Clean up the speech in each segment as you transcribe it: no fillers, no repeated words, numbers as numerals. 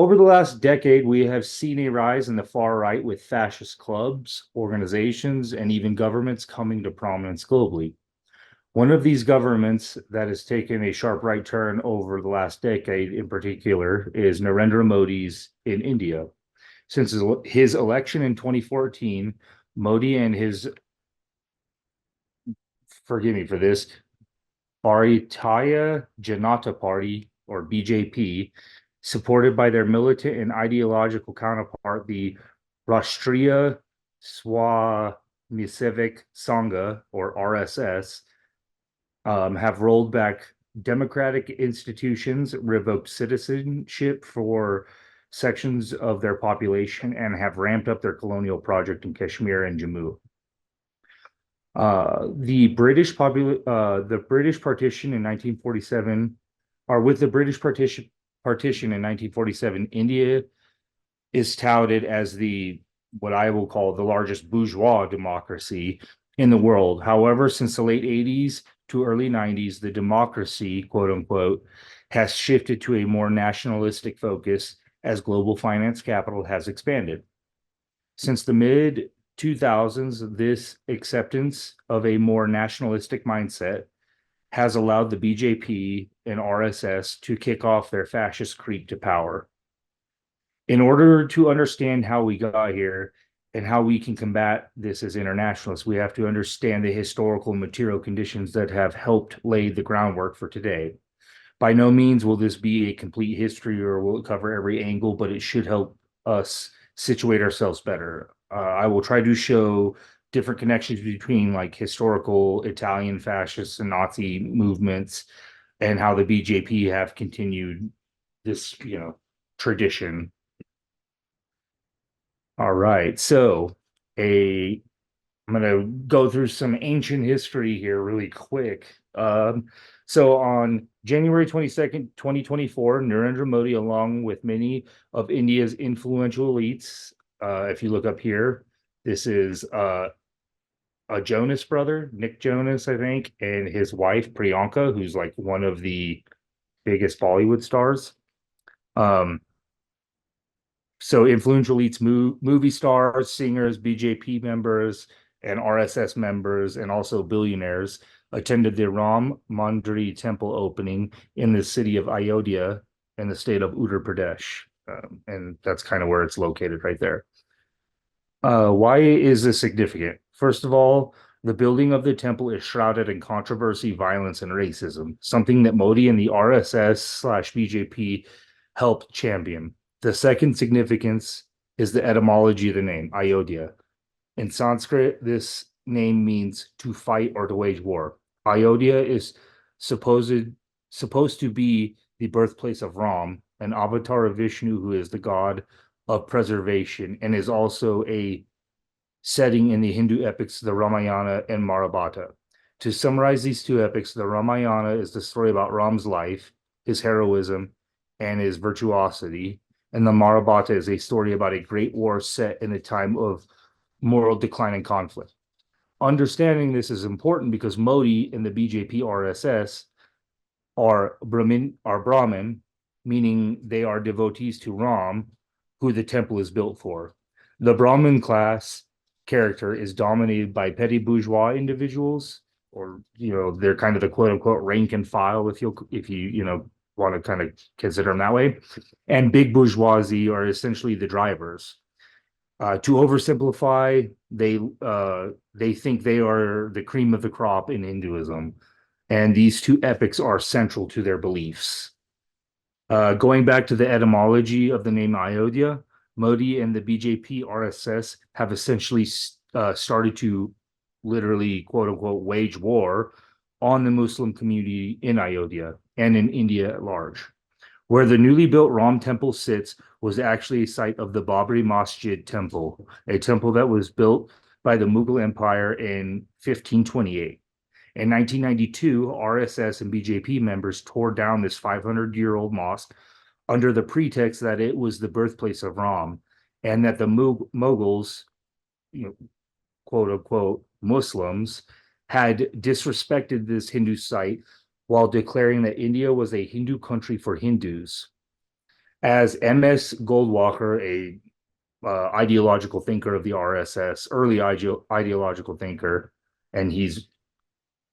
Over the last decade, we have seen a rise in the far right with fascist clubs, organizations, and even governments coming to prominence globally. One of these governments that has taken a sharp right turn over the last decade in particular is Narendra Modi's in India. Since his election in 2014, Modi and his, forgive me for this, Bharatiya Janata Party, or BJP, supported by their militant and ideological counterpart, the Rashtriya Swayamsevak Sangha, or RSS, have rolled back democratic institutions, revoked citizenship for sections of their population, and have ramped up their colonial project in Kashmir and Jammu. The British partition in 1947, or with the British partition in 1947, India is touted as the what I will call the largest bourgeois democracy in the world. However, since the late 80s to early 90s, the democracy, quote unquote, has shifted to a more nationalistic focus as global finance capital has expanded. Since the mid 2000s, this acceptance of a more nationalistic mindset has allowed the BJP and RSS to kick off their fascist creep to power. In order to understand how we got here and how we can combat this as internationalists, we have to understand the historical and material conditions that have helped lay the groundwork for today. By no means will this be a complete history or will it cover every angle, but it should help us situate ourselves better. I will try to show different connections between like historical Italian fascists and Nazi movements and how the BJP have continued this, tradition. All right. So I'm going to go through some ancient history here really quick. So on January 22nd, 2024, Narendra Modi, along with many of India's influential elites, if you look up here, this is a Jonas brother, Nick Jonas, I think, and his wife, Priyanka, who's like one of the biggest Bollywood stars. So influential elites, movie stars, singers, BJP members, and RSS members, and also billionaires attended the Ram Mandir temple opening in the city of Ayodhya in the state of Uttar Pradesh. And that's kind of where it's located right there. Why is this significant? First of all, the building of the temple is shrouded in controversy, violence, and racism, something that Modi and the RSS/BJP helped champion. The second significance is the etymology of the name, Ayodhya. In Sanskrit, this name means to fight or to wage war. Ayodhya is supposed to be the birthplace of Ram, an avatar of Vishnu who is the god of preservation and is also a setting in the Hindu epics, the Ramayana and Mahabharata. To summarize these two epics, the Ramayana is the story about Ram's life, his heroism, and his virtuosity, and the Mahabharata is a story about a great war set in a time of moral decline and conflict. Understanding this is important because Modi and the BJP RSS are Brahmin, meaning they are devotees to Ram, who the temple is built for. The Brahmin class character is dominated by petty bourgeois individuals, or they're kind of the quote unquote rank and file, if you want to kind of consider them that way. And big bourgeoisie are essentially the drivers. To oversimplify, they think they are the cream of the crop in Hinduism, and these two epics are central to their beliefs. Going back to the etymology of the name Ayodhya, Modi and the BJP RSS have essentially started to literally, quote unquote, wage war on the Muslim community in Ayodhya and in India at large. Where the newly built Ram temple sits was actually a site of the Babri Masjid temple, a temple that was built by the Mughal Empire in 1528. In 1992, RSS and BJP members tore down this 500-year-old mosque under the pretext that it was the birthplace of Ram and that the Mughals, quote unquote, Muslims, had disrespected this Hindu site while declaring that India was a Hindu country for Hindus. As M.S. Goldwalker, a ideological thinker of the RSS, early ideological thinker, and he's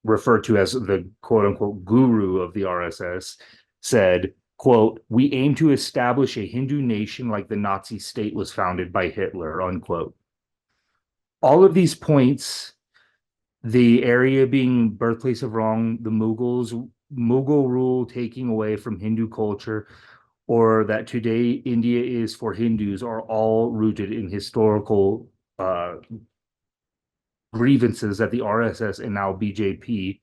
referred to as the quote unquote guru of the RSS, said, quote, "We aim to establish a Hindu nation like the Nazi state was founded by Hitler," unquote. All of these points, the area being birthplace of wrong, the Mughal rule taking away from Hindu culture, or that today India is for Hindus, are all rooted in historical grievances that the RSS and now BJP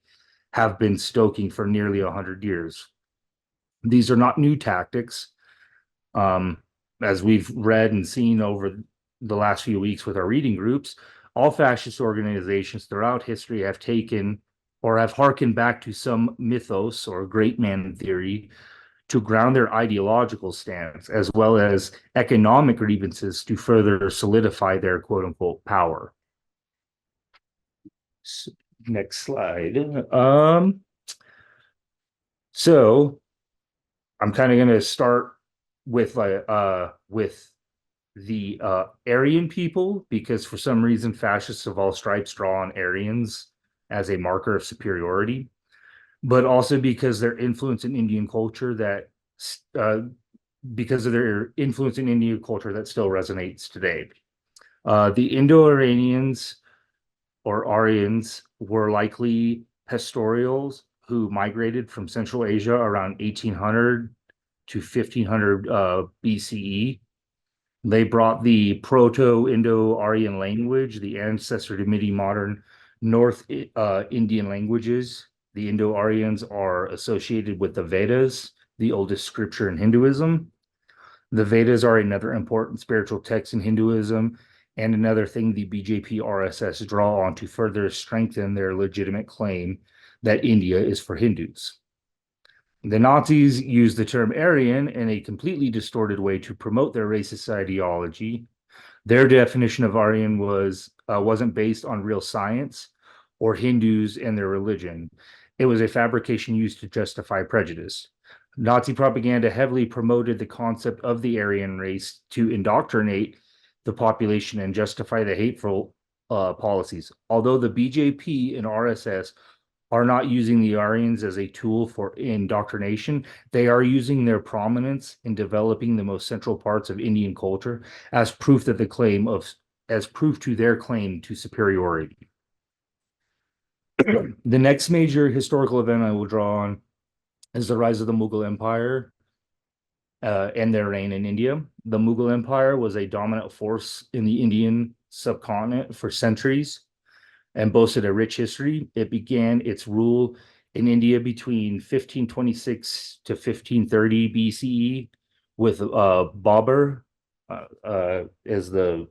have been stoking for nearly 100 years. These are not new tactics. Um, as we've read and seen over the last few weeks with our reading groups, all fascist organizations throughout history have taken or have harkened back to some mythos or great man theory to ground their ideological stance, as well as economic grievances to further solidify their quote unquote power. So, next slide. So I'm kind of going to start with the Aryan people, because for some reason fascists of all stripes draw on Aryans as a marker of superiority, but also because their influence in Indian culture that uh, because of their influence in Indian culture that still resonates today. The Indo-Iranians or Aryans were likely pastorals who migrated from Central Asia around 1800 to 1500 BCE. They brought the Proto-Indo-Aryan language, the ancestor to many modern North Indian languages. The Indo-Aryans are associated with the Vedas, the oldest scripture in Hinduism. The Vedas are another important spiritual text in Hinduism, and another thing the BJP RSS draw on to further strengthen their legitimate claim that India is for Hindus. The Nazis used the term Aryan in a completely distorted way to promote their racist ideology. Their definition of Aryan wasn't based on real science or Hindus and their religion. It was a fabrication used to justify prejudice. Nazi propaganda heavily promoted the concept of the Aryan race to indoctrinate the population and justify the hateful policies. Although the BJP and RSS are not using the Aryans as a tool for indoctrination, they are using their prominence in developing the most central parts of Indian culture as proof that the claim of as proof to their claim to superiority. The next major historical event I will draw on is the rise of the Mughal Empire and their reign in India. The Mughal Empire was a dominant force in the Indian subcontinent for centuries and boasted a rich history. It began its rule in India between 1526 to 1530 BCE with Babur as the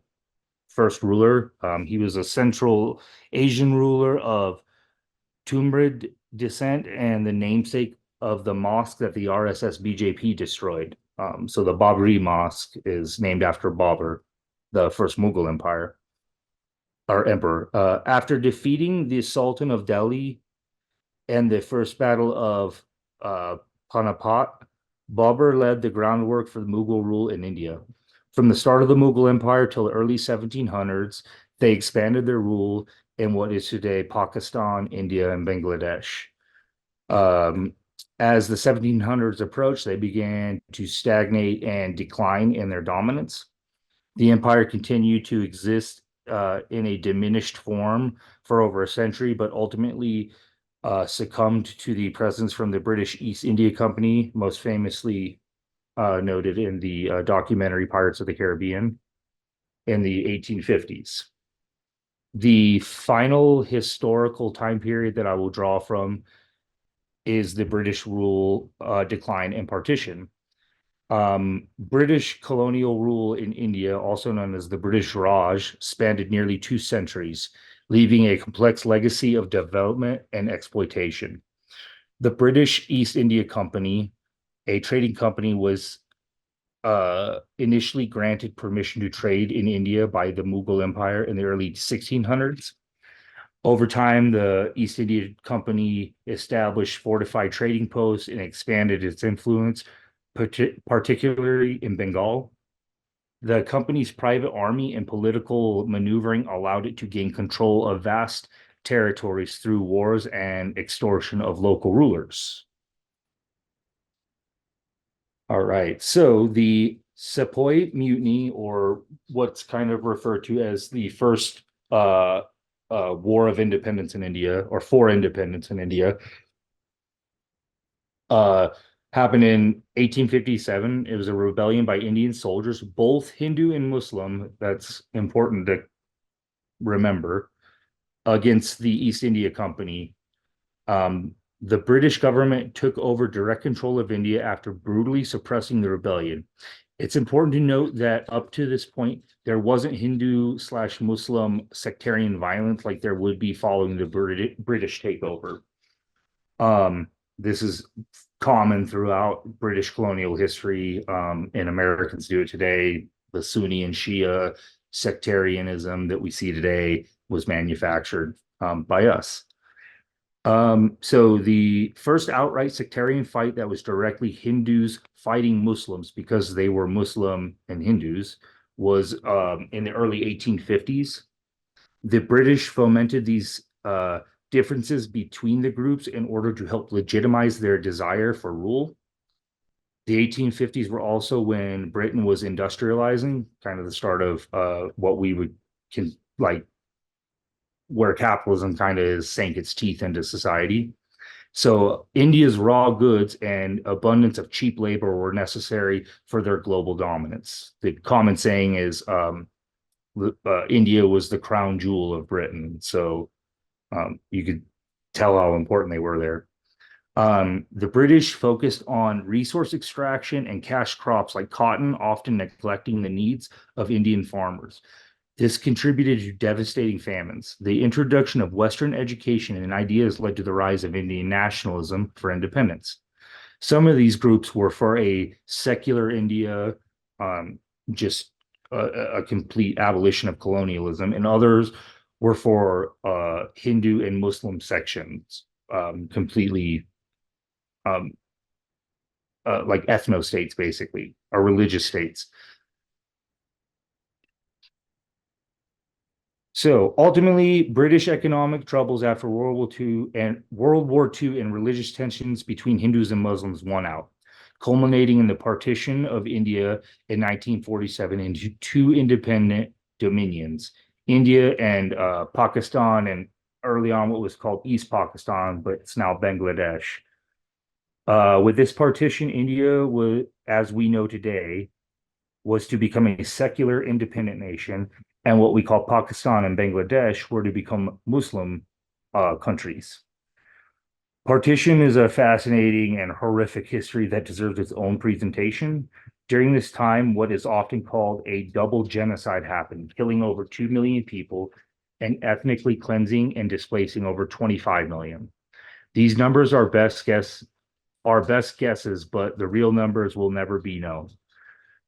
first ruler. He was a Central Asian ruler of Tumrid descent and the namesake of the mosque that the RSS BJP destroyed. So the Babri Mosque is named after Babur, the first Mughal empire or emperor. After defeating the Sultan of Delhi and the first battle of Panipat, Babur led the groundwork for the Mughal rule in India. From the start of the Mughal Empire till the early 1700s, they expanded their rule in what is today Pakistan, India, and Bangladesh. Um, as the 1700s approached, they began to stagnate and decline in their dominance. The empire continued to exist in a diminished form for over a century, but ultimately succumbed to the presence from the British East India Company, most famously noted in the documentary Pirates of the Caribbean in the 1850s. The final historical time period that I will draw from is the British rule, decline, and partition. British colonial rule in India, also known as the British Raj, spanned nearly 2 centuries, leaving a complex legacy of development and exploitation. The British East India Company, a trading company, was initially granted permission to trade in India by the Mughal Empire in the early 1600s. Over time, the East India Company established fortified trading posts and expanded its influence, particularly in Bengal. The company's private army and political maneuvering allowed it to gain control of vast territories through wars and extortion of local rulers. All right. So the Sepoy Mutiny, or what's kind of referred to as the first war of independence in India, or for independence in India, uh, happened in 1857. It was a rebellion by Indian soldiers, both Hindu and Muslim. That's important to remember, against the East India Company. The British government took over direct control of India after brutally suppressing the rebellion. It's important to note that up to this point, there wasn't Hindu slash Muslim sectarian violence like there would be following the British takeover. This is common throughout British colonial history, and Americans do it today. The Sunni and Shia sectarianism that we see today was manufactured by us. So the first outright sectarian fight that was directly Hindus fighting Muslims because they were Muslim and Hindus was in the early 1850s. The British fomented these differences between the groups in order to help legitimize their desire for rule. The 1850s were also when Britain was industrializing, kind of the start of what we would like where capitalism kind of sank its teeth into society. So India's raw goods and abundance of cheap labor were necessary for their global dominance. The common saying is India was the crown jewel of Britain. So you could tell how important they were there. The British focused on resource extraction and cash crops like cotton, often neglecting the needs of Indian farmers. This contributed to devastating famines. The introduction of Western education and ideas led to the rise of Indian nationalism for independence. Some of these groups were for a secular India, just a complete abolition of colonialism, and others were for Hindu and Muslim sections, completely um, like ethno states, basically, or religious states. So ultimately, British economic troubles after World War II and religious tensions between Hindus and Muslims won out, culminating in the partition of India in 1947 into two independent dominions, India and Pakistan, and early on what was called East Pakistan, but it's now Bangladesh. With this partition, India was, as we know today, was to become a secular independent nation, and what we call Pakistan and Bangladesh were to become Muslim countries. Partition is a fascinating and horrific history that deserves its own presentation. During this time, what is often called a double genocide happened, killing over 2 million people and ethnically cleansing and displacing over 25 million. These numbers are best guesses, but the real numbers will never be known.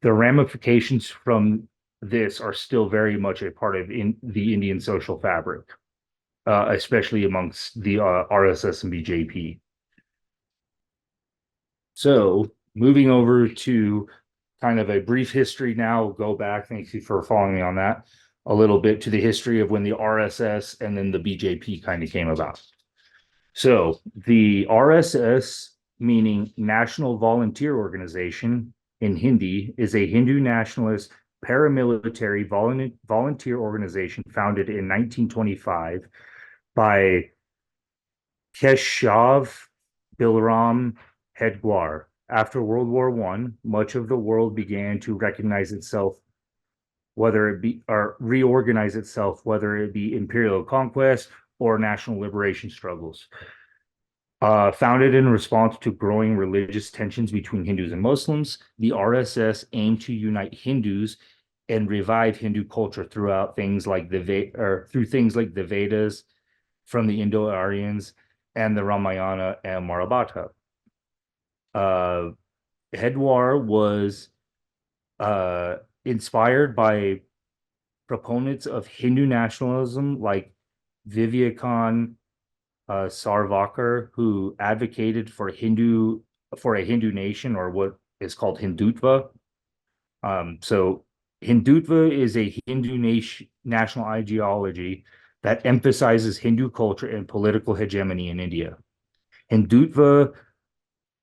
The ramifications from this are still very much a part of the Indian social fabric, especially amongst the RSS and BJP. So moving over to kind of a brief history now, go back, thank you for following me on that, a little bit to the history of when the RSS and then the BJP kind of came about. So the RSS, meaning National Volunteer Organization in Hindi, is a Hindu nationalist paramilitary volunteer organization founded in 1925 by Keshav Bilram Hedgewar. After World War I, much of the world began to recognize itself, whether it be or reorganize itself, whether it be imperial conquest or national liberation struggles. Founded in response to growing religious tensions between Hindus and Muslims, the RSS aimed to unite Hindus and revive Hindu culture throughout things like through things like the Vedas from the Indo-Aryans and the Ramayana and Mahabharata. Hedwar was inspired by proponents of Hindu nationalism like Vivekanand Sarvarkar, who advocated for a Hindu nation, or what is called Hindutva. So Hindutva is a Hindu national ideology that emphasizes Hindu culture and political hegemony in India. Hindutva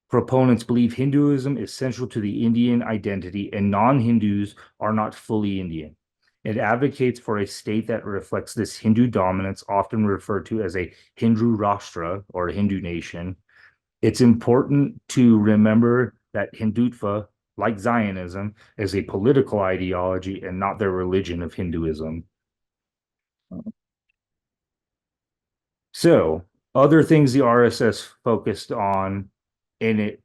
proponents believe Hinduism is central to the Indian identity and non-Hindus are not fully Indian. It advocates for a state that reflects this Hindu dominance, often referred to as a Hindu Rashtra or a Hindu nation. It's important to remember that Hindutva, like Zionism, is a political ideology and not the religion of Hinduism. So, other things the RSS focused on in it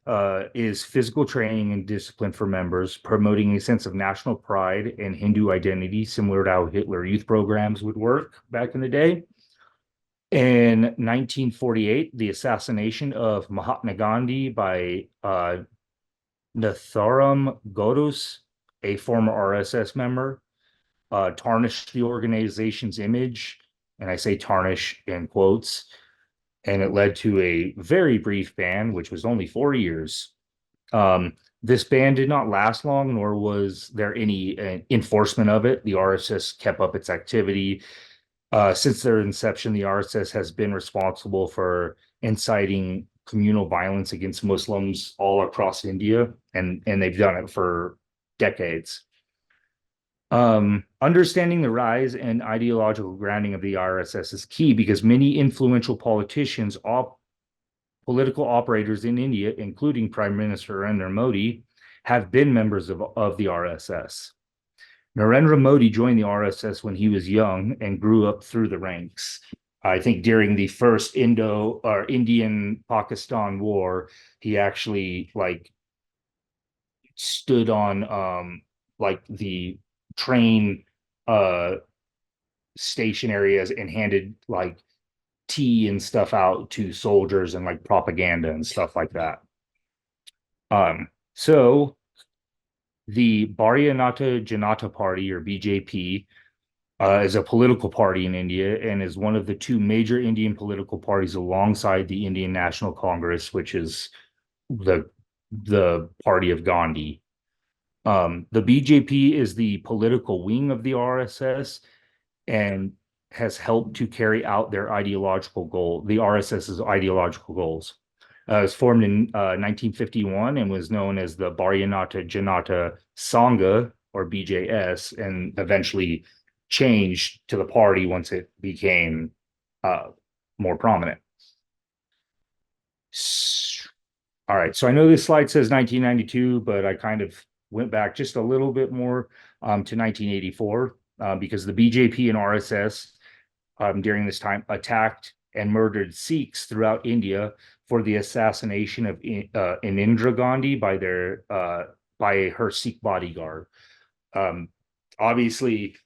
is physical training and discipline for members, promoting a sense of national pride and Hindu identity, similar to how Hitler Youth programs would work back in the day. In 1948, the assassination of Mahatma Gandhi by Natharam Godus, a former RSS member, tarnished the organization's image, and I say tarnish in quotes, and it led to a very brief ban, which was only 4 years. This ban did not last long, nor was there any enforcement of it. The RSS kept up its activity. Since their inception, the RSS has been responsible for inciting communal violence against Muslims all across India, and they've done it for decades. Understanding the rise and ideological grounding of the RSS is key because many influential politicians, all political operators in India, including Prime Minister Narendra Modi, have been members of the RSS. Narendra Modi joined the RSS when he was young and grew up through the ranks. I think during the first Indo or Indian Pakistan war, he actually like stood on like the train station areas and handed like tea and stuff out to soldiers and like propaganda and stuff like that. So the Bharatiya Janata Party or BJP is a political party in India and is one of the two major Indian political parties alongside the Indian National Congress, which is the party of Gandhi. The BJP is the political wing of the RSS and has helped to carry out their ideological goal, the RSS's ideological goals. It was formed in 1951 and was known as the Bharatiya Janata Sangha or BJS, and eventually changed to the party once it became more prominent. All right, so I know this slide says 1992, but I kind of went back just a little bit more to 1984 because the BJP and RSS during this time attacked and murdered Sikhs throughout India for the assassination of Indira Gandhi by her Sikh bodyguard. Obviously,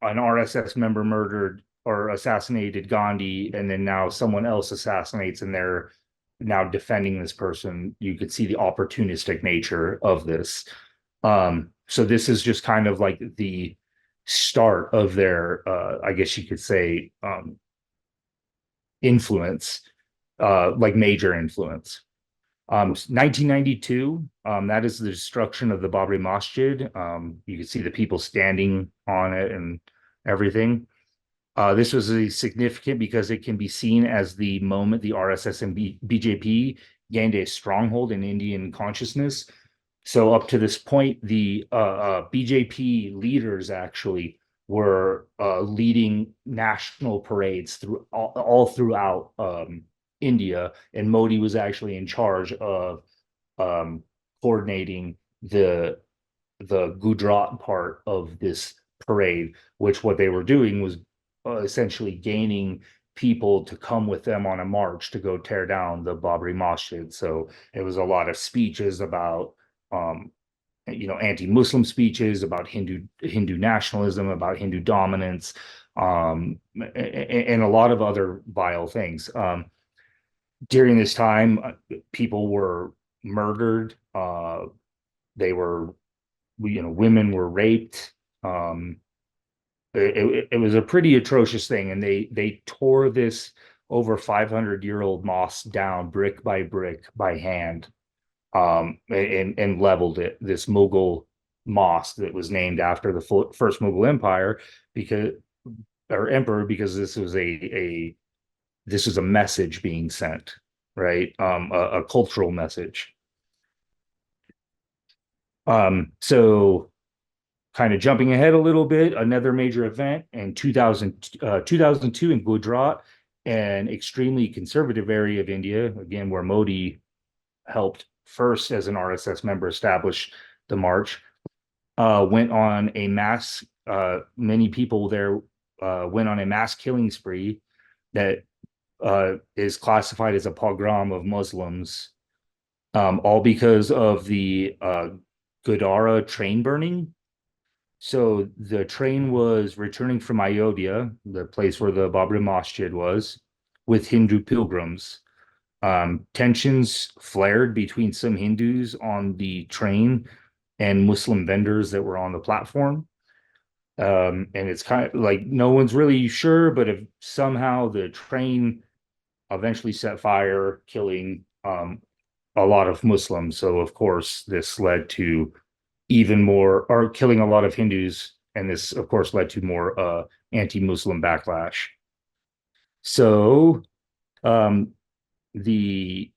an RSS member murdered or assassinated Gandhi, and then now someone else assassinates, and they're now defending this person. You could see the opportunistic nature of this. So this is just kind of like the start of their, I guess you could say, influence, like major influence. 1992, that is the destruction of the Babri Masjid. You can see the people standing on it and everything. This was significant because it can be seen as the moment the RSS and BJP gained a stronghold in Indian consciousness. So up to this point, the BJP leaders actually were leading national parades through all throughout India, and Modi was actually in charge of coordinating the Gujarat part of this parade, which what they were doing was essentially gaining people to come with them on a march to go tear down the Babri Masjid. So it was a lot of speeches about anti-Muslim speeches about Hindu nationalism, about Hindu dominance, and a lot of other vile things. During this time, people were murdered. They were, women were raped. It was a pretty atrocious thing, and they tore this over 500-year-old mosque down brick by brick by hand. and leveled it. This Mughal mosque that was named after the first Mughal Empire because or emperor because this was a message being sent, right? A cultural message. So kind of jumping ahead a little bit, another major event in 2002 in Gujarat, an extremely conservative area of India, again, where Modi helped first as an RSS member establish the march, went on a many people there went on a mass killing spree that is classified as a pogrom of Muslims, all because of the Gurdwara train burning. So the train was returning from Ayodhya, the place where the Babri Masjid was, with Hindu pilgrims. Tensions flared between some Hindus on the train and Muslim vendors that were on the platform. And it's kind of like no one's really sure, but if somehow the train eventually set fire, killing a lot of Muslims. So, of course, this led to even more, or killing a lot of Hindus. And this, of course, led to more anti-Muslim backlash. So, um, the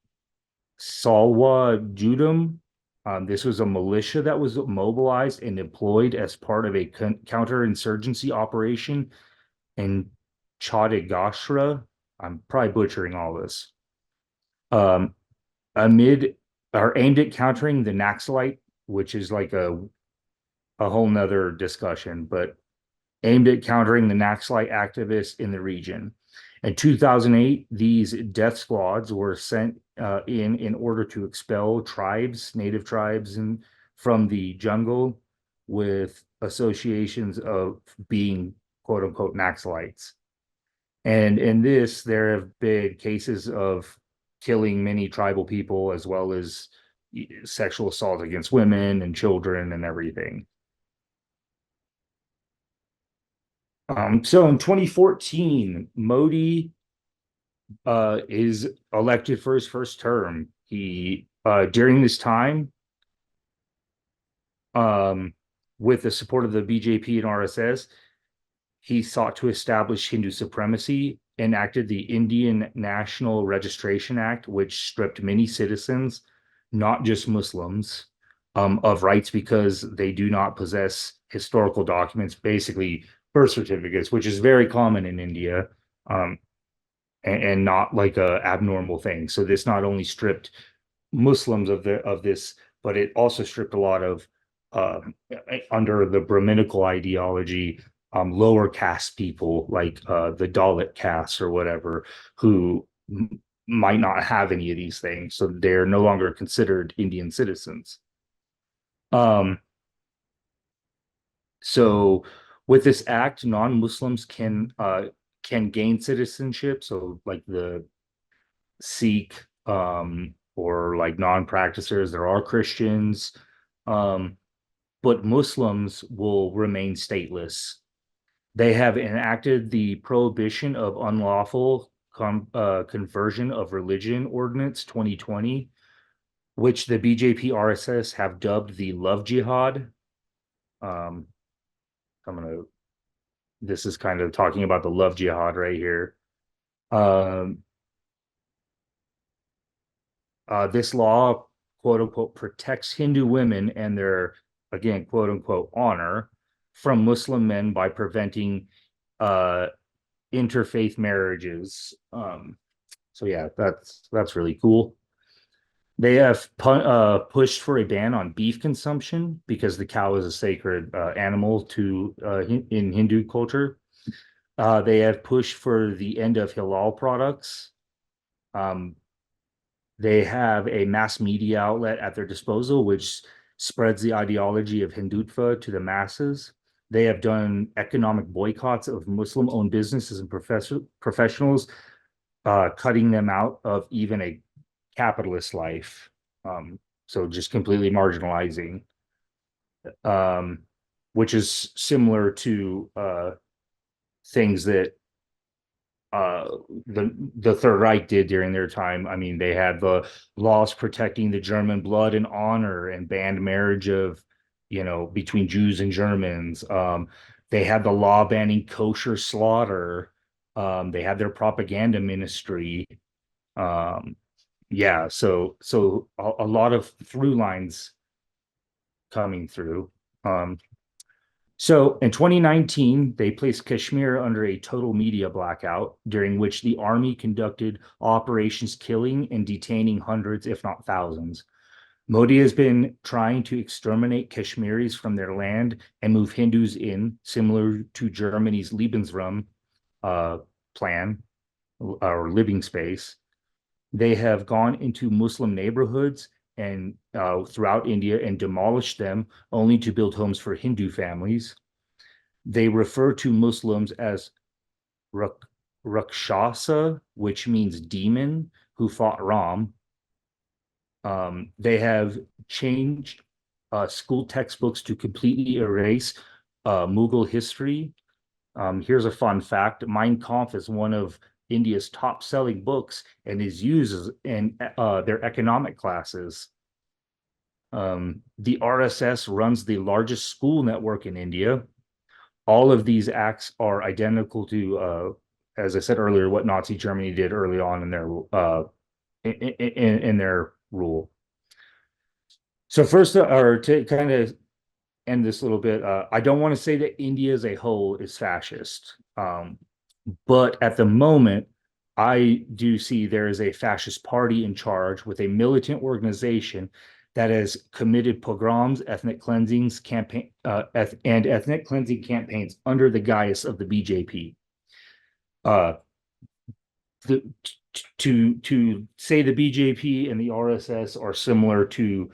Salwa Judum, this was a militia that was mobilized and deployed as part of a counterinsurgency operation in Chhattisgarh. I'm probably butchering all this. Um, amid or aimed at countering the Naxalite, which is like a whole nother discussion, but aimed at countering the Naxalite activists in the region. In 2008, these death squads were sent in order to expel native tribes, and from the jungle with associations of being quote unquote Naxalites. And in this, there have been cases of killing many tribal people as well as sexual assault against women and children and everything. So in 2014, Modi is elected for his first term. He during this time, um, with the support of the BJP and RSS, he sought to establish Hindu supremacy, enacted the Indian National Registration Act, which stripped many citizens, not just Muslims, of rights because they do not possess historical documents, basically birth certificates, which is very common in India, um, and not like a abnormal thing. So this not only stripped Muslims of this, but it also stripped a lot of under the Brahminical ideology, lower caste people like the Dalit caste or whatever, who might not have any of these things, so they're no longer considered Indian citizens. Um, so with this act, non-Muslims can gain citizenship. So like the Sikh or like non-practicers, there are Christians, um, but Muslims will remain stateless. They have enacted the prohibition of unlawful conversion of religion ordinance 2020, which the BJP RSS have dubbed the love jihad. Um, I'm gonna. This is kind of talking about the love jihad right here. Um, this law, quote unquote, protects Hindu women and their, again, quote unquote, honor from Muslim men by preventing uh, interfaith marriages. So yeah, that's really cool. They have pushed for a ban on beef consumption because the cow is a sacred animal to in Hindu culture. They have pushed for the end of halal products. Um, they have a mass media outlet at their disposal, which spreads the ideology of Hindutva to the masses. They have done economic boycotts of Muslim owned businesses and professionals, cutting them out of even a capitalist life. So just completely marginalizing, um, which is similar to things that uh, the Third Reich did during their time. I mean, they had the laws protecting the German blood and honor and banned marriage of, between Jews and Germans. They had the law banning kosher slaughter. They had their propaganda ministry. Um, yeah, so a lot of through lines coming through. Um, So in 2019, they placed Kashmir under a total media blackout, during which the army conducted operations killing and detaining hundreds, if not thousands. Modi has been trying to exterminate Kashmiris from their land and move Hindus in, similar to Germany's Lebensraum uh, plan or living space. They have gone into Muslim neighborhoods and throughout India and demolished them, only to build homes for Hindu families. They refer to Muslims as Rakshasa, which means demon, who fought Ram. They have changed school textbooks to completely erase Mughal history. Here's a fun fact: Mein Kampf is one of India's top-selling books and is used in their economic classes. The RSS runs the largest school network in India. All of these acts are identical to, as I said earlier, what Nazi Germany did early on in their in their rule. So first, or to kind of end this little bit, I don't want to say that India as a whole is fascist, but at the moment, I do see there is a fascist party in charge with a militant organization that has committed pogroms, ethnic cleansings, and ethnic cleansing campaigns under the guise of the BJP. Uh, the, to say the BJP and the RSS are similar to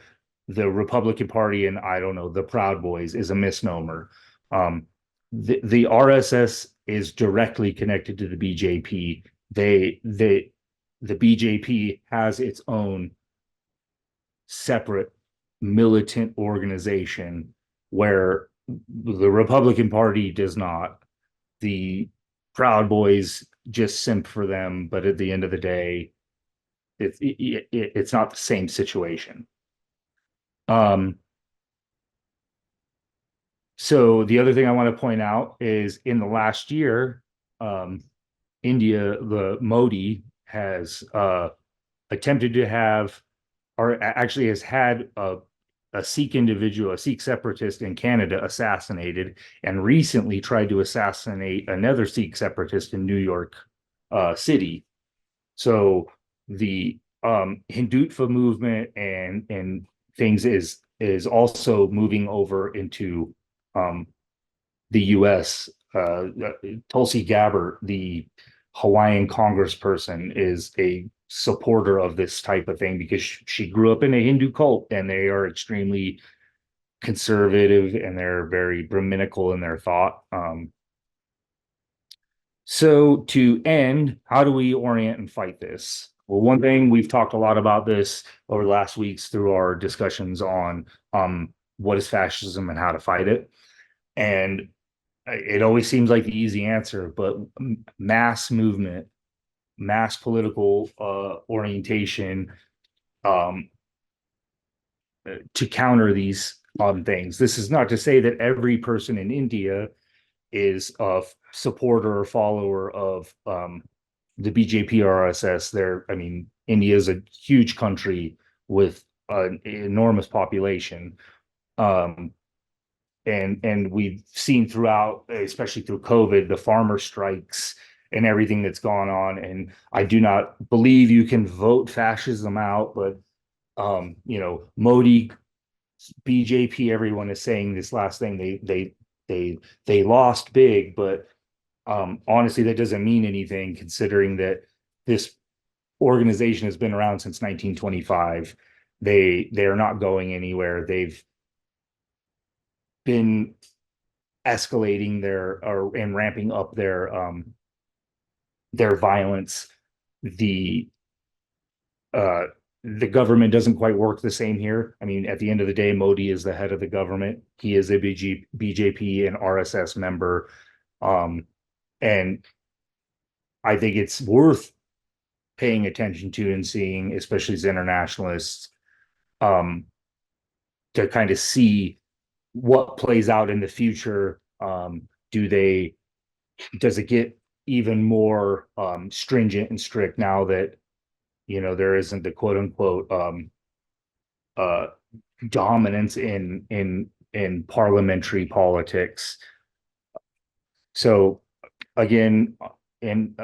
the Republican Party and I don't know the Proud Boys is a misnomer. The RSS is directly connected to the BJP. The BJP has its own separate militant organization where the Republican Party does not. The Proud Boys just simp for them, but at the end of the day, it's not the same situation. Um, so the other thing I want to point out is in the last year, um, India, the Modi has attempted to have, or actually has had a Sikh individual, a Sikh separatist in Canada assassinated, and recently tried to assassinate another Sikh separatist in New York City. So the Hindutva movement and things is also moving over into um, the U.S. Tulsi Gabbard, the Hawaiian congressperson, is a supporter of this type of thing because she grew up in a Hindu cult and they are extremely conservative and they're very Brahminical in their thought. So to end, how do we orient and fight this? Well, one thing we've talked a lot about this over the last weeks through our discussions on what is fascism and how to fight it. And it always seems like the easy answer, but mass movement, mass political orientation um, to counter these things. This is not to say that every person in India is a supporter or follower of the BJP RSS. There, I mean, India is a huge country with an enormous population. Um, and we've seen throughout, especially through COVID, the farmer strikes and everything that's gone on. And I do not believe you can vote fascism out, but Modi, BJP, everyone is saying this last thing. They lost big, but honestly, that doesn't mean anything considering that this organization has been around since 1925. They are not going anywhere. They've been escalating and ramping up their violence. The uh the government doesn't quite work the same here. I mean, at the end of the day, Modi is the head of the government. He is a BJP and RSS member. And I think it's worth paying attention to and seeing, especially as internationalists, um, to kind of see what plays out in the future. Do they does it get even more stringent and strict now that there isn't the quote unquote uh, dominance in parliamentary politics? So again, and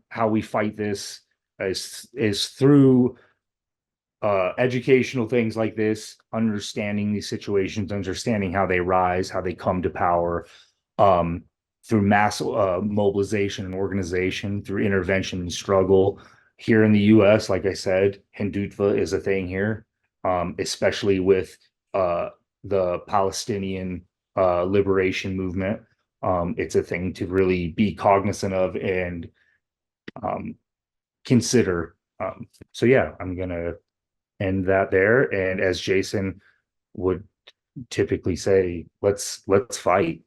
how we fight this is through educational things like this, understanding these situations, understanding how they rise, how they come to power, um, through mass mobilization and organization, through intervention and struggle. Here in the U.S., like I said, Hindutva is a thing here, especially with uh, the Palestinian liberation movement. It's a thing to really be cognizant of and um, consider. So yeah, I'm gonna end that there. And as Jason would typically say, let's fight.